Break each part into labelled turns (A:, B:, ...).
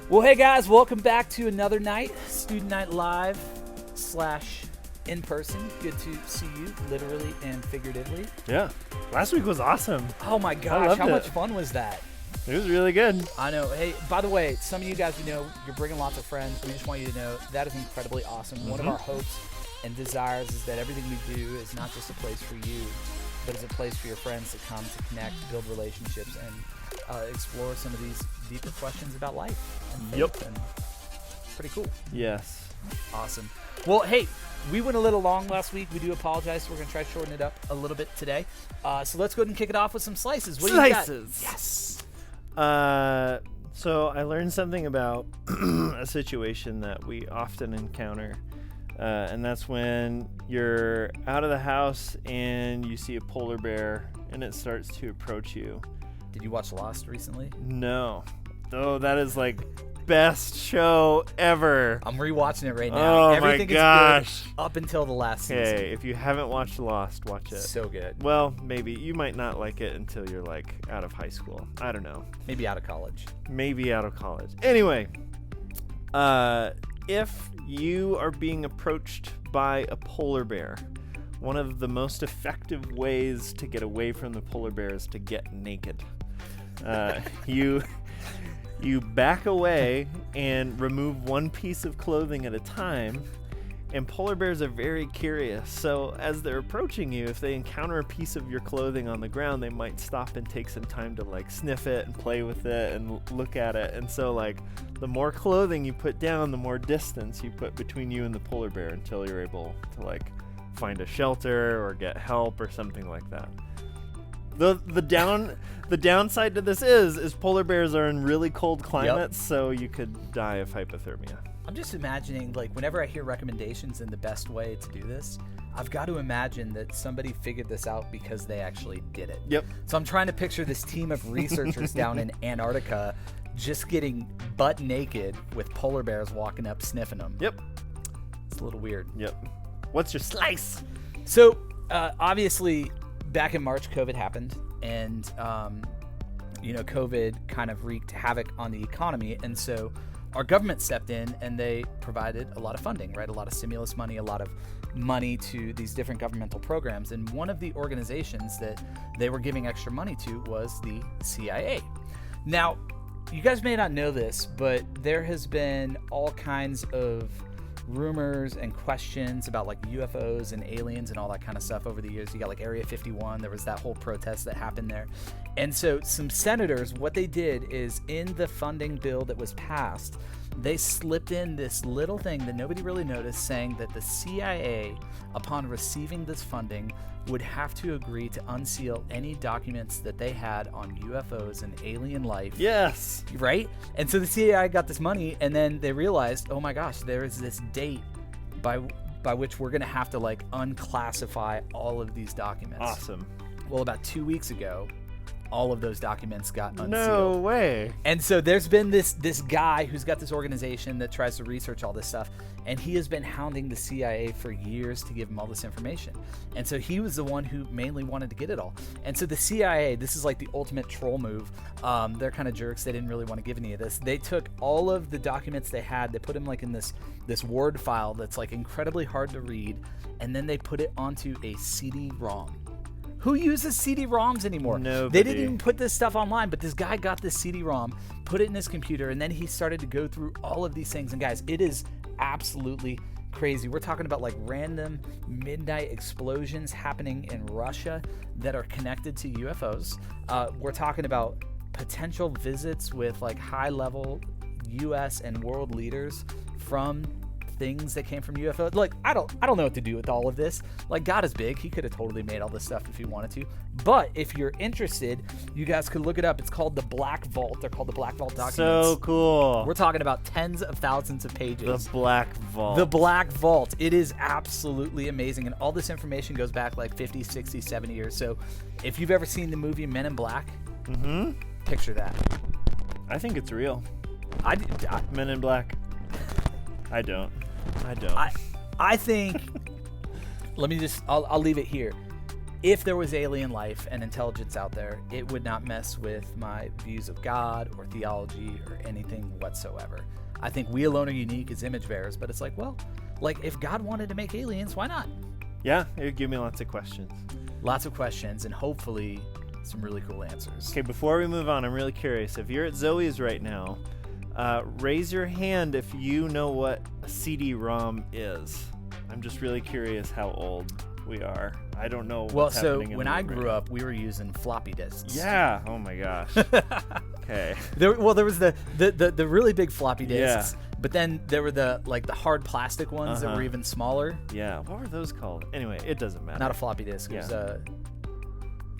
A: Well, hey guys, welcome back to another night, Student Night Live / in person. Good to see you, literally and figuratively.
B: Yeah, last week was awesome.
A: Oh my gosh, how much fun was that?
B: It was really good.
A: I know. Hey, by the way, some of you guys, you're bringing lots of friends. We just want you to know that is incredibly awesome. One of our hopes and desires is that everything we do is not just a place for you, but it's a place for your friends to come to connect, build relationships, and explore some of these deeper questions about life and faith. And pretty cool.
B: Yes.
A: Awesome. Well, hey, we went a little long last week. We do apologize. We're going to try to shorten it up a little bit today. So let's go ahead and kick it off with some slices. What do you got? Yes.
B: So I learned something about a situation that we often encounter, and that's when you're out of the house and you see a polar bear and it starts to approach you.
A: Did you watch Lost recently?
B: No. Though that is like best show ever.
A: I'm rewatching it right now.
B: Oh
A: Everything
B: my gosh.
A: is good up until the last season.
B: Okay, if you haven't watched Lost, watch it.
A: So good.
B: Well, maybe. You might not like it until you're like out of high school. I don't know.
A: Maybe out of college.
B: Maybe out of college. Anyway, if you are being approached by a polar bear, one of the most effective ways to get away from the polar bear is to get naked. You back away and remove one piece of clothing at a time, and polar bears are very curious. So as they're approaching you, if they encounter a piece of your clothing on the ground, they might stop and take some time to like sniff it and play with it and look at it. And so like the more clothing you put down, the more distance you put between you and the polar bear until you're able to like find a shelter or get help or something like that. The downside to this is polar bears are in really cold climates, so you could die of hypothermia.
A: I'm just imagining, like, whenever I hear recommendations in the best way to do this, I've got to imagine that somebody figured this out because they actually did it.
B: Yep.
A: So I'm trying to picture this team of researchers down in Antarctica just getting butt naked with polar bears walking up sniffing them.
B: Yep.
A: It's a little weird.
B: Yep. What's your slice?
A: So, obviously, back in March, COVID happened, and, COVID kind of wreaked havoc on the economy, and so our government stepped in and they provided a lot of funding, right? A lot of stimulus money, a lot of money to these different governmental programs, and one of the organizations that they were giving extra money to was the CIA. Now, you guys may not know this, but there has been all kinds of rumors and questions about like UFOs and aliens and all that kind of stuff over the years. You got like Area 51, there was that whole protest that happened there. And so some senators, what they did is in the funding bill that was passed, they slipped in this little thing that nobody really noticed, saying that the CIA, upon receiving this funding, would have to agree to unseal any documents that they had on UFOs and alien life.
B: Yes.
A: Right? And so the CIA got this money, and then they realized, oh my gosh, there is this date by which we're going to have to like unclassify all of these documents.
B: Awesome.
A: Well, about 2 weeks ago, all of those documents got unsealed.
B: No way.
A: And so there's been this guy who's got this organization that tries to research all this stuff, and he has been hounding the CIA for years to give him all this information. And so he was the one who mainly wanted to get it all. And so the CIA, this is like the ultimate troll move. They're kind of jerks. They didn't really want to give any of this. They took all of the documents they had, they put them like in this Word file that's like incredibly hard to read, and then they put it onto a CD-ROM. Who uses CD-ROMs anymore?
B: Nobody.
A: They didn't even put this stuff online, but this guy got this CD-ROM, put it in his computer, and then he started to go through all of these things. And guys, it is absolutely crazy. We're talking about like random midnight explosions happening in Russia that are connected to UFOs. We're talking about potential visits with like high-level U.S. and world leaders from things that came from UFO. Like, I don't know what to do with all of this. Like, God is big. He could have totally made all this stuff if he wanted to. But if you're interested, you guys could look it up. It's called the Black Vault. They're called the Black Vault documents.
B: So cool.
A: We're talking about tens of thousands of pages.
B: The Black Vault.
A: The Black Vault. It is absolutely amazing. And all this information goes back like 50, 60, 70 years. So if you've ever seen the movie Men in Black, picture that.
B: I think it's real.
A: I
B: Men in Black. I don't.
A: I think, I'll leave it here. if there was alien life and intelligence out there, it would not mess with my views of God or theology or anything whatsoever. I think we alone are unique as image bearers, but it's like, well, like if God wanted to make aliens, why not?
B: Yeah, it would give me lots of questions.
A: Lots of questions and hopefully some really cool answers.
B: Okay, before we move on, I'm really curious. If you're at Zoe's right now, raise your hand if you know what a CD-ROM is. I'm just really curious how old we are. I don't know what's happening in
A: when
B: the
A: I
B: room
A: grew
B: right
A: up, we were using floppy disks.
B: Yeah. Oh my gosh. Okay.
A: There was the really big floppy disks, but then there were the hard plastic ones that were even smaller.
B: Yeah. What were those called? Anyway, it doesn't matter.
A: Not a floppy disk. It was I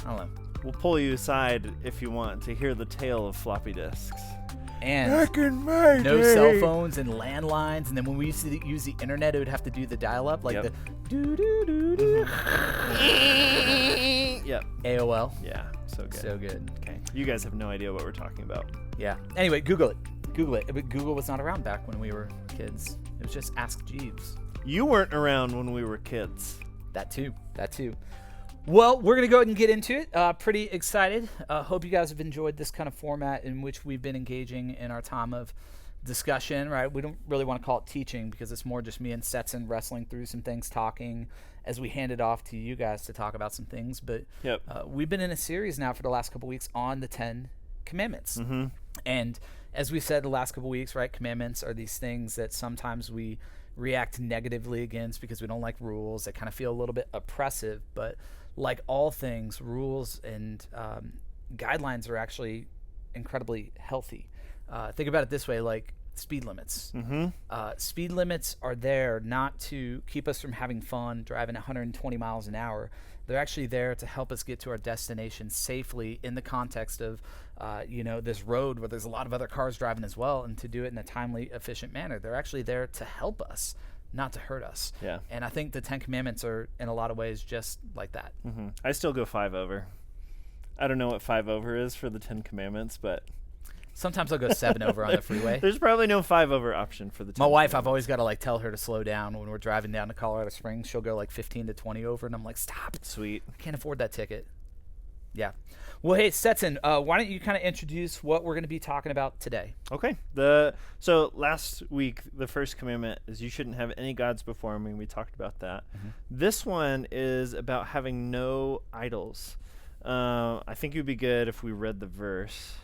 A: don't know.
B: We'll pull you aside if you want to hear the tale of floppy disks.
A: And
B: back in my
A: no
B: day.
A: cell phones and landlines, and then when we used to use the internet, it would have to do the dial-up, like the doo-doo-doo-doo.
B: Yep.
A: AOL.
B: Yeah. So good.
A: So good.
B: Okay. You guys have no idea what we're talking about.
A: Yeah. Anyway, Google it. Google it. But Google was not around back when we were kids. It was just Ask Jeeves.
B: You weren't around when we were kids.
A: That too. Well, we're going to go ahead and get into it. Pretty excited. Hope you guys have enjoyed this kind of format in which we've been engaging in our time of discussion, right? We don't really want to call it teaching because it's more just me and Stetson wrestling through some things, talking as we hand it off to you guys to talk about some things. But we've been in a series now for the last couple weeks on the 10 Commandments.
B: Mm-hmm.
A: And as we said the last couple weeks, right, commandments are these things that sometimes we react negatively against because we don't like rules. They kind of feel a little bit oppressive, but like all things, rules and guidelines are actually incredibly healthy. Think about it this way, like speed limits.
B: Mm-hmm.
A: Speed limits are there not to keep us from having fun driving 120 miles an hour. They're actually there to help us get to our destination safely in the context of, this road where there's a lot of other cars driving as well, and to do it in a timely, efficient manner. They're actually there to help us, not to hurt us.
B: Yeah.
A: And I think the 10 Commandments are, in a lot of ways, just like that.
B: Mm-hmm. I still go 5 over. I don't know what 5 over is for the 10 Commandments, but
A: sometimes I'll go 7 over on the freeway.
B: There's probably no 5 over option for the 10
A: My wife,
B: Commandments.
A: I've always got to tell her to slow down when we're driving down to Colorado Springs. She'll go 15 to 20 over, and I'm like, stop.
B: Sweet.
A: I can't afford that ticket. Yeah. Well, hey, Stetson, why don't you kind of introduce what we're going to be talking about today?
B: Okay. So last week, the first commandment is you shouldn't have any gods before me. We talked about that. Mm-hmm. This one is about having no idols. I think it would be good if we read the verse.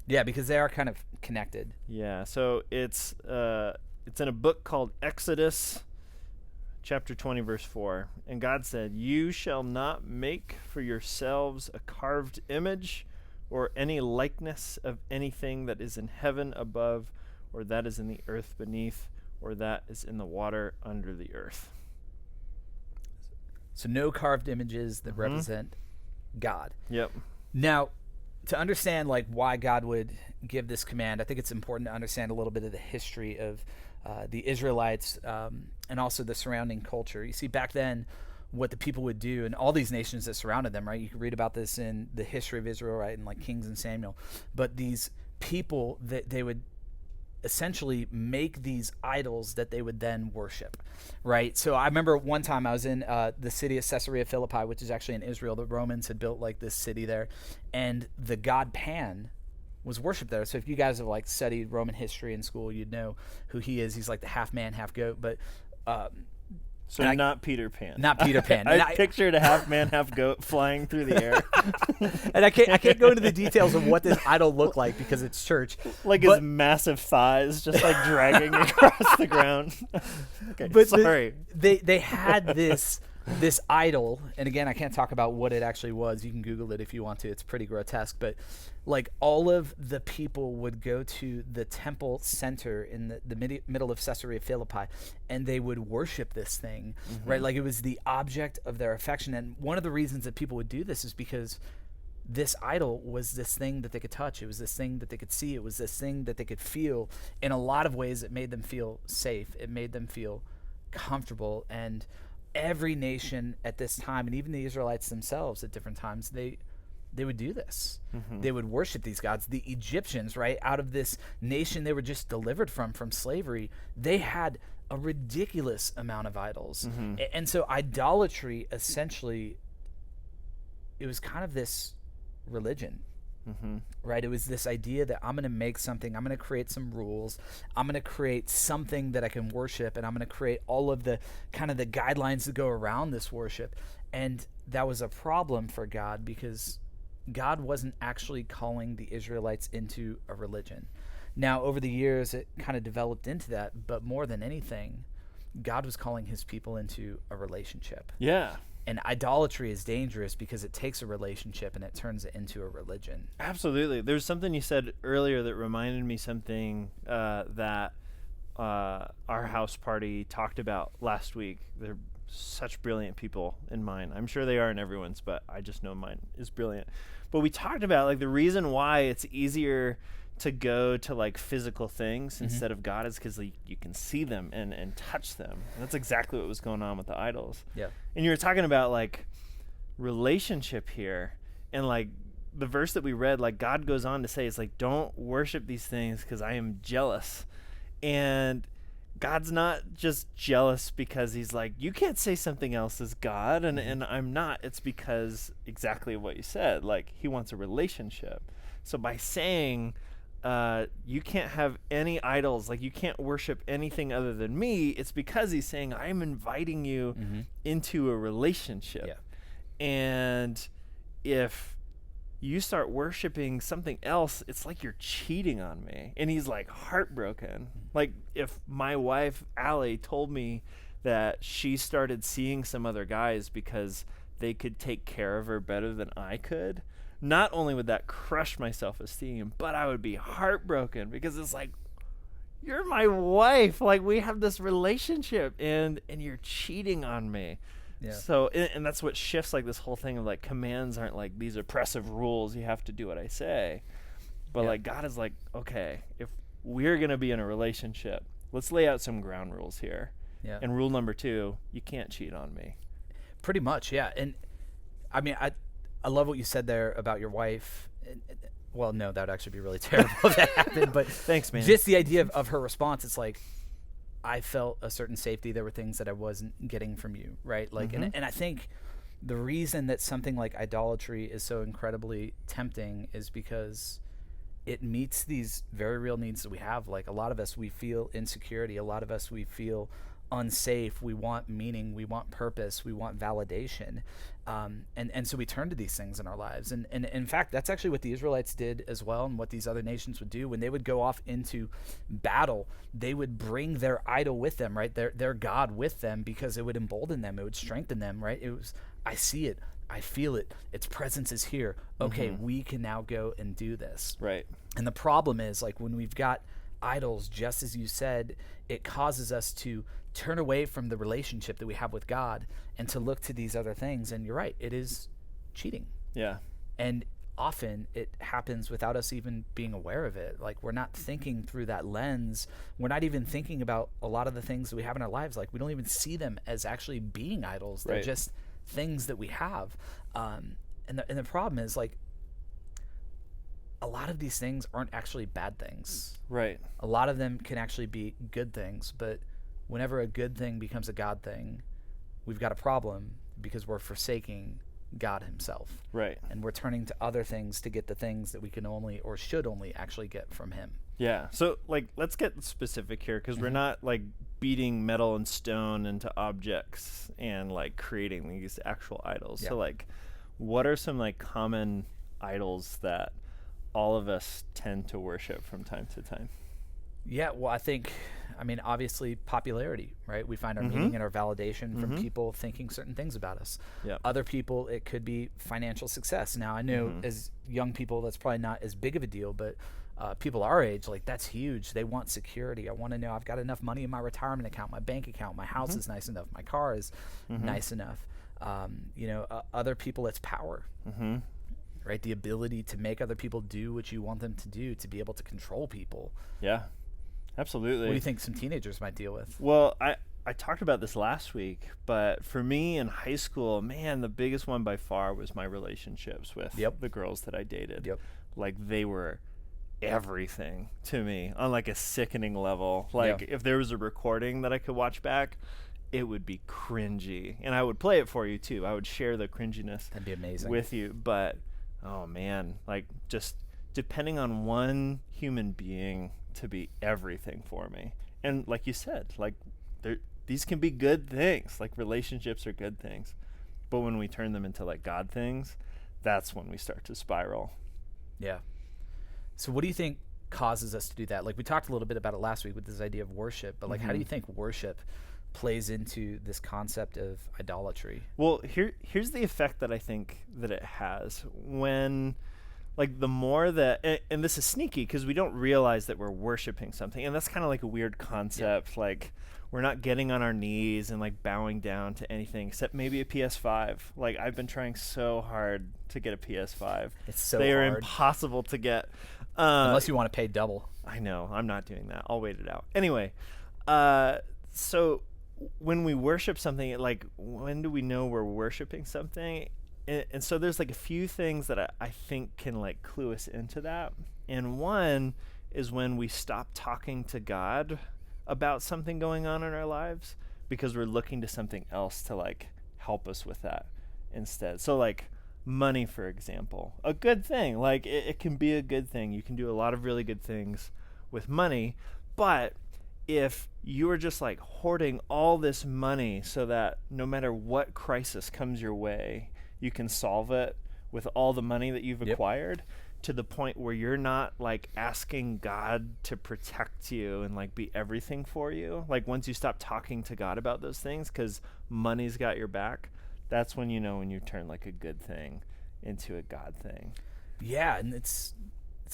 A: Yeah, because they are kind of connected.
B: Yeah. So it's in a book called Exodus, chapter 20, verse 4. And God said, "You shall not make for yourselves a carved image or any likeness of anything that is in heaven above, or that is in the earth beneath, or that is in the water under the earth."
A: So no carved images that represent God.
B: Yep.
A: Now, to understand why God would give this command, I think it's important to understand a little bit of the history of the Israelites and also the surrounding culture. You see, back then, what the people would do, and all these nations that surrounded them, right? You can read about this in the history of Israel, right, in Kings and Samuel. But these people, they would essentially make these idols that they would then worship, right? So I remember one time I was in the city of Caesarea Philippi, which is actually in Israel. The Romans had built this city there, and the god Pan was worshipped there. So if you guys have studied Roman history in school, you'd know who he is. He's the half man, half goat, but
B: so not Peter Pan.
A: Not Peter Pan.
B: I pictured a half man, half goat flying through the air.
A: And I can't go into the details of what this idol looked like because it's church.
B: His massive thighs just dragging across the ground. Okay,
A: but
B: sorry.
A: They had this idol, and again, I can't talk about what it actually was. You can Google it if you want to. It's pretty grotesque, but all of the people would go to the temple center in the middle of Caesarea Philippi, and they would worship this thing, right? It was the object of their affection. And one of the reasons that people would do this is because this idol was this thing that they could touch. It was this thing that they could see. It was this thing that they could feel. In a lot of ways, it made them feel safe. It made them feel comfortable. And every nation at this time, and even the Israelites themselves at different times, they would do this. They would worship these gods. The Egyptians, right, out of this nation they were just delivered from slavery, they had a ridiculous amount of idols. And so idolatry essentially it was kind of this religion,
B: Mm-hmm.
A: right? It was this idea that I'm going to make something, I'm going to create some rules, I'm going to create something that I can worship, and I'm going to create all of the kind of the guidelines that go around this worship. And that was a problem for God, because God wasn't actually calling the Israelites into a religion. Now, over the years, it kind of developed into that, but more than anything, God was calling his people into a relationship.
B: Yeah.
A: And idolatry is dangerous because it takes a relationship and it turns it into a religion.
B: Absolutely. There's something you said earlier that reminded me something that our house party talked about last week. They're such brilliant people in mine. I'm sure they are in everyone's, but I just know mine is brilliant. But we talked about like the reason why it's easier to go to like physical things instead of God is because like, you can see them and touch them. And that's exactly what was going on with the idols.
A: Yeah.
B: And you were talking about like relationship here, and like the verse that we read, like God goes on to say, it's like, don't worship these things because I am jealous. And God's not just jealous because he's like, you can't say something else is God, and I'm not. It's because exactly what you said, like he wants a relationship. So by saying you can't have any idols, like you can't worship anything other than me, it's because he's saying I'm inviting you into a relationship.
A: Yeah.
B: And if you start worshiping something else, it's like you're cheating on me. And he's like heartbroken. Like if my wife Allie told me that she started seeing some other guys because they could take care of her better than I could, not only would that crush my self-esteem, but I would be heartbroken, because it's like, you're my wife. Like we have this relationship and you're cheating on me.
A: Yeah.
B: So, and that's what shifts like this whole thing of like commands aren't like these oppressive rules. You have to do what I say. But like God is like, okay, if we're going to be in a relationship, let's lay out some ground rules here.
A: Yeah.
B: And rule number 2, you can't cheat on me.
A: Pretty much. Yeah. And I mean, I love what you said there about your wife. Well, no, that would actually be really terrible if that happened. But
B: thanks, man.
A: Just the idea of her response, it's like, I felt a certain safety. There were things that I wasn't getting from you, right? Like, and I think the reason that something like idolatry is so incredibly tempting is because it meets these very real needs that we have. Like a lot of us, we feel insecurity. A lot of us, we feel unsafe. We want meaning. We want purpose. We want validation. And so we turn to these things in our lives. And in fact, that's actually what the Israelites did as well, and what these other nations would do. When they would go off into battle, they would bring their idol with them, right? Their God with them, because it would embolden them. It would strengthen them, right? It was, I see it. I feel it. Its presence is here. Okay, we can now go and do this.
B: Right.
A: And the problem is, like, when we've got idols, just as you said, it causes us to turn away from the relationship that we have with God and to look to these other things. And you're right, it is cheating.
B: Yeah.
A: And often it happens without us even being aware of it. Like, we're not thinking through that lens. We're not even thinking about a lot of the things that we have in our lives. Like, we don't even see them as actually being idols. They're just things that we have. And the problem is, like, a lot of these things aren't actually bad things.
B: Right.
A: A lot of them can actually be good things, but whenever a good thing becomes a God thing, we've got a problem, because we're forsaking God himself.
B: Right.
A: And we're turning to other things to get the things that we can only or should only actually get from him.
B: Yeah. So like, let's get specific here, because we're not like beating metal and stone into objects and like creating these actual idols. So like, what are some like common idols that all of us tend to worship from time to time?
A: Yeah, well, I mean, obviously popularity, right? We find our meaning and our validation from people thinking certain things about us.
B: Yep.
A: Other people, it could be financial success. Now, I know as young people, that's probably not as big of a deal, but people our age, like, that's huge. They want security. I want to know I've got enough money in my retirement account, my bank account, my house is nice enough, my car is nice enough. Other people, it's power. Right? The ability to make other people do what you want them to do, to be able to control people.
B: Yeah, absolutely.
A: What do you think some teenagers might deal with?
B: Well, I talked about this last week, but for me in high school, man, the biggest one by far was my relationships with the girls that I dated. Like, they were everything to me on like a sickening level. Like, if there was a recording that I could watch back, it would be cringy. And I would play it for you too. I would share the cringiness
A: That'd be amazing.
B: with you. But, oh man, like just depending on one human being to be everything for me. And like you said, like these can be good things. Like relationships are good things. But when we turn them into like God things, that's when we start to spiral.
A: Yeah. So what do you think causes us to do that? Like we talked a little bit about it last week with this idea of worship, but like how do you think worship plays into this concept of idolatry?
B: Well, here's the effect that I think that it has when, like, the more that, and this is sneaky because we don't realize that we're worshiping something, and that's kind of like a weird concept. Yeah. Like, we're not getting on our knees and like bowing down to anything except maybe a PS5. Like, I've been trying so hard to get a PS5.
A: It's so
B: they
A: hard.
B: are impossible to get.
A: Unless you want to pay double.
B: I know. I'm not doing that. I'll wait it out. Anyway, so when we worship something, like, when do we know we're worshiping something? And so there's like a few things that I think can like clue us into that. And one is when we stop talking to God about something going on in our lives because we're looking to something else to like help us with that instead. So like money, for example, a good thing. Like it can be a good thing. You can do a lot of really good things with money. But if you're just like hoarding all this money so that no matter what crisis comes your way, you can solve it with all the money that you've acquired, to the point where you're not like asking God to protect you and like be everything for you. Like once you stop talking to God about those things because money's got your back, that's when you know when you turn like a good thing into a God thing.
A: Yeah, and it's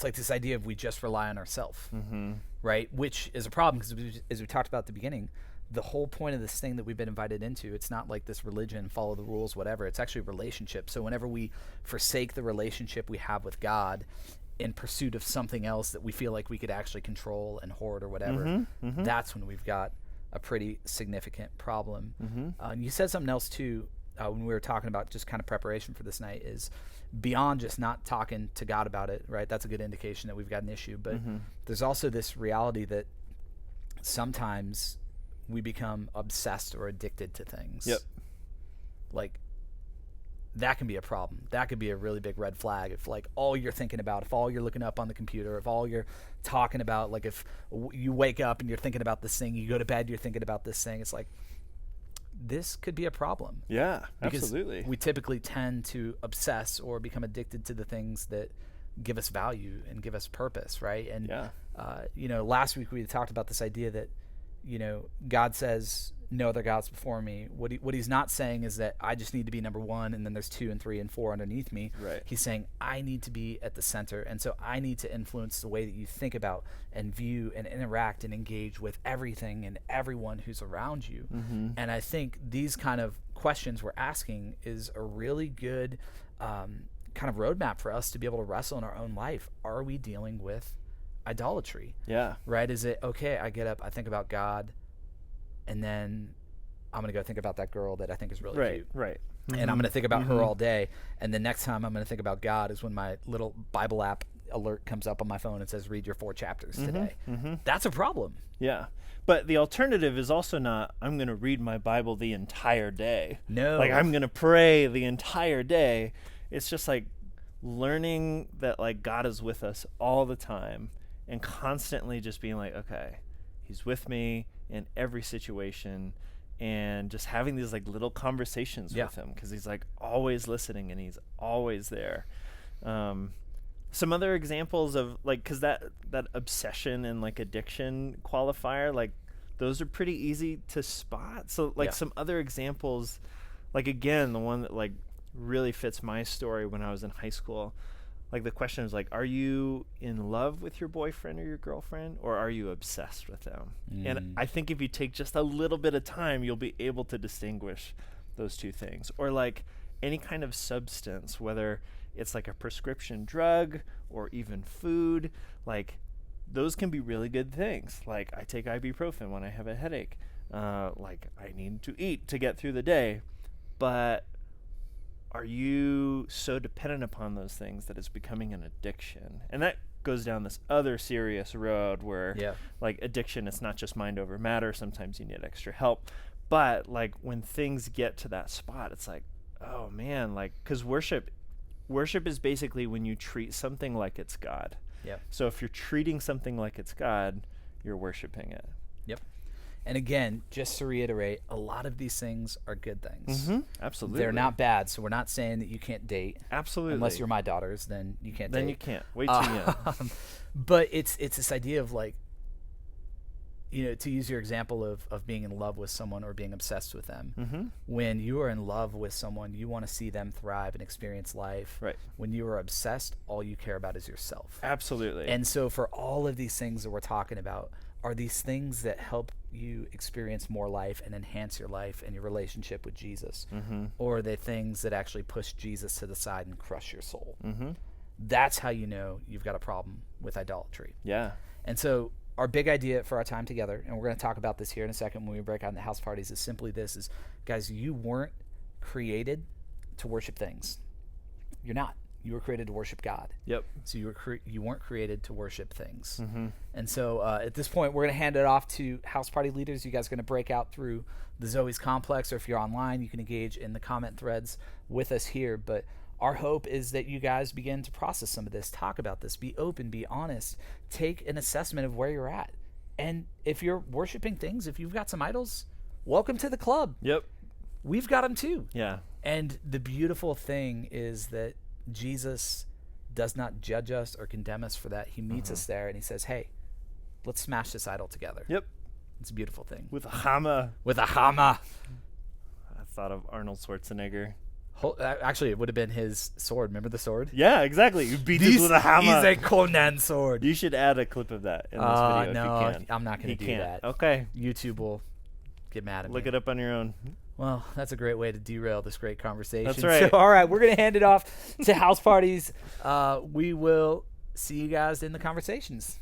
A: like this idea of we just rely on ourselves,
B: Mm-hmm.
A: right? Which is a problem because as we talked about at the beginning, the whole point of this thing that we've been invited into, it's not like this religion, follow the rules, whatever. It's actually a relationship. So whenever we forsake the relationship we have with God in pursuit of something else that we feel like we could actually control and hoard or whatever, that's when we've got a pretty significant problem. And you said something else too when we were talking about just kind of preparation for this night, is beyond just not talking to God about it, right? That's a good indication that we've got an issue. But there's also this reality that sometimes we become obsessed or addicted to things.
B: Yep.
A: Like, that can be a problem. That could be a really big red flag if, like, all you're thinking about, if all you're looking up on the computer, if all you're talking about, like, if you wake up and you're thinking about this thing, you go to bed, you're thinking about this thing, it's like, this could be a problem.
B: Yeah,
A: because
B: absolutely.
A: we typically tend to obsess or become addicted to the things that give us value and give us purpose, right? And, last week we talked about this idea that, God says, no other gods before me. What he's not saying is that I just need to be number one and then there's 2 and 3 and 4 underneath me.
B: Right.
A: He's saying I need to be at the center. And so I need to influence the way that you think about and view and interact and engage with everything and everyone who's around you. And I think these kind of questions we're asking is a really good kind of roadmap for us to be able to wrestle in our own life. Are we dealing with idolatry?
B: Yeah.
A: Right? Is it, okay, I get up, I think about God, and then I'm going to go think about that girl that I think is really cute.
B: Right.
A: And I'm going to think about her all day. And the next time I'm going to think about God is when my little Bible app alert comes up on my phone and says, read your 4 chapters today. That's a problem.
B: Yeah. But the alternative is also not, I'm going to read my Bible the entire day.
A: No.
B: Like, I'm going to pray the entire day. It's just like learning that, like, God is with us all the time and constantly just being like, okay, he's with me in every situation, and just having these like little conversations with him because he's like always listening and he's always there. Some other examples of like, because that obsession and like addiction qualifier, like those are pretty easy to spot. So like some other examples, like again, the one that like really fits my story when I was in high school, like the question is like, are you in love with your boyfriend or your girlfriend, or are you obsessed with them? And I think if you take just a little bit of time, you'll be able to distinguish those two things. Or like any kind of substance, whether it's like a prescription drug or even food, like those can be really good things. Like I take ibuprofen when I have a headache. Like I need to eat to get through the day. But are you so dependent upon those things that it's becoming an addiction? And that goes down this other serious road where like addiction, it's not just mind over matter. Sometimes you need extra help. But like when things get to that spot, it's like, oh man, like, because worship is basically when you treat something like it's God.
A: Yep.
B: So if you're treating something like it's God, you're worshiping it.
A: Yep. And again, just to reiterate, a lot of these things are good things.
B: Absolutely.
A: They're not bad. So we're not saying that you can't date.
B: Absolutely.
A: Unless you're my daughters, then you can't date.
B: Then you can't. Wait till you.
A: But it's this idea of like, to use your example of being in love with someone or being obsessed with them. When you are in love with someone, you want to see them thrive and experience life.
B: Right.
A: When you are obsessed, all you care about is yourself.
B: Absolutely.
A: And so for all of these things that we're talking about, are these things that help you experience more life and enhance your life and your relationship with Jesus? Or are they things that actually push Jesus to the side and crush your soul? That's how you know you've got a problem with idolatry.
B: Yeah.
A: And so our big idea for our time together, and we're going to talk about this here in a second when we break out into house parties, is simply this: is, guys, you weren't created to worship things. You're not. You were created to worship God.
B: Yep.
A: So you weren't created to worship things. And so at this point, we're going to hand it off to house party leaders. You guys are going to break out through the Zoe's complex, or if you're online, you can engage in the comment threads with us here. But our hope is that you guys begin to process some of this, talk about this, be open, be honest, take an assessment of where you're at. And if you're worshiping things, if you've got some idols, welcome to the club.
B: Yep.
A: We've got them too.
B: Yeah.
A: And the beautiful thing is that Jesus does not judge us or condemn us for that. He meets us there and he says, hey, let's smash this idol together.
B: Yep.
A: It's a beautiful thing.
B: With a hammer.
A: With a hammer.
B: I thought of Arnold Schwarzenegger.
A: Actually, it would have been his sword. Remember the sword?
B: Yeah, exactly. You beat it with a hammer.
A: He's a Conan sword.
B: You should add a clip of that in this video
A: no,
B: if you can.
A: I'm not going to do that.
B: Okay.
A: YouTube will get mad at me.
B: Look it up on your own.
A: Well, that's a great way to derail this great conversation.
B: That's right.
A: So, all right, we're going to hand it off to house parties. We will see you guys in the conversations.